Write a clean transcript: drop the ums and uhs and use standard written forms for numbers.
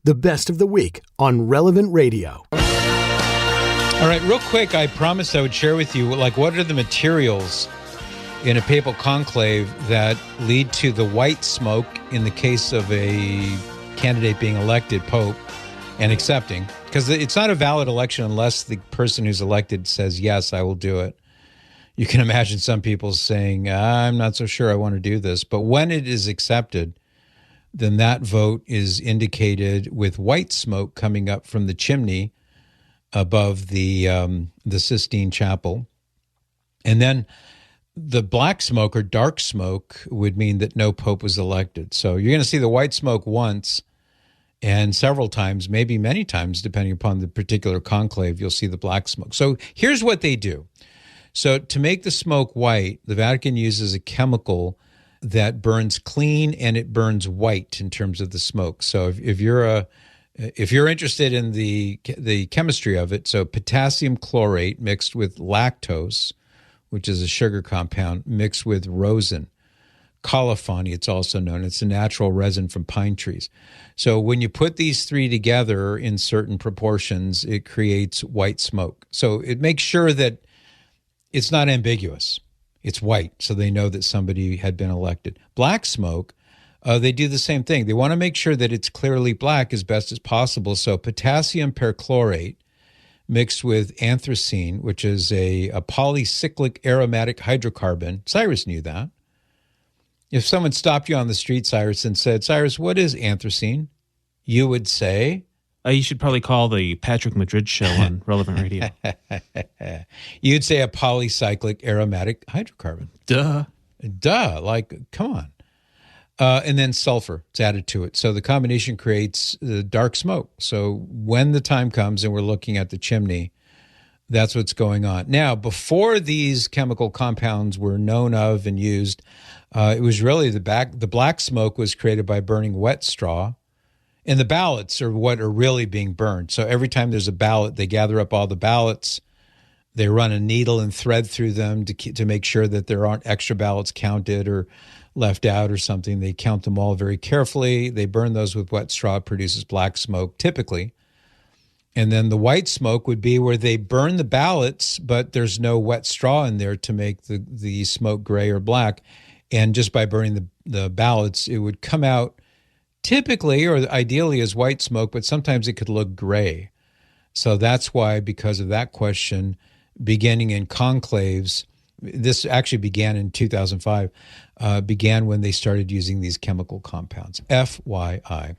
the best of the week on Relevant Radio. All right, real quick, I promised I would share with you, what are the materials in a papal conclave that lead to the white smoke in the case of a candidate being elected pope and accepting. Because it's not a valid election unless the person who's elected says, yes, I will do it. You can imagine some people saying, I'm not so sure I want to do this. But when it is accepted, then that vote is indicated with white smoke coming up from the chimney above the Sistine Chapel. And then the black smoke or dark smoke would mean that no pope was elected. So you're going to see the white smoke once and several times, maybe many times, depending upon the particular conclave, you'll see the black smoke. So here's what they do. So to make the smoke white, the Vatican uses a chemical that burns clean and it burns white in terms of the smoke. So if you're interested in the chemistry of it, so potassium chlorate mixed with lactose, which is a sugar compound, mixed with rosin. Colophony, it's also known. It's a natural resin from pine trees. So when you put these three together in certain proportions, it creates white smoke. So it makes sure that it's not ambiguous. It's white, so they know that somebody had been elected. Black smoke, they do the same thing. They want to make sure that it's clearly black as best as possible. So potassium perchlorate mixed with anthracene, which is a polycyclic aromatic hydrocarbon. Cyrus knew that. If someone stopped you on the street, Cyrus, and said, Cyrus, what is anthracene? You would say? You should probably call the Patrick Madrid show on Relevant Radio. You'd say a polycyclic aromatic hydrocarbon. Duh. Come on. And then sulfur is added to it. So the combination creates dark smoke. So when the time comes and we're looking at the chimney, that's what's going on. Now, before these chemical compounds were known of and used, it was really the black smoke was created by burning wet straw. And the ballots are what are really being burned. So every time there's a ballot, they gather up all the ballots. They run a needle and thread through them to make sure that there aren't extra ballots counted or left out or something. They count them all very carefully. They burn those with wet straw. It produces black smoke, typically. And then the white smoke would be where they burn the ballots, but there's no wet straw in there to make the smoke gray or black. And just by burning the ballots, it would come out typically or ideally as white smoke, but sometimes it could look gray. So that's why, because of that question, beginning in conclaves, this actually began in 2005, began when they started using these chemical compounds. FYI.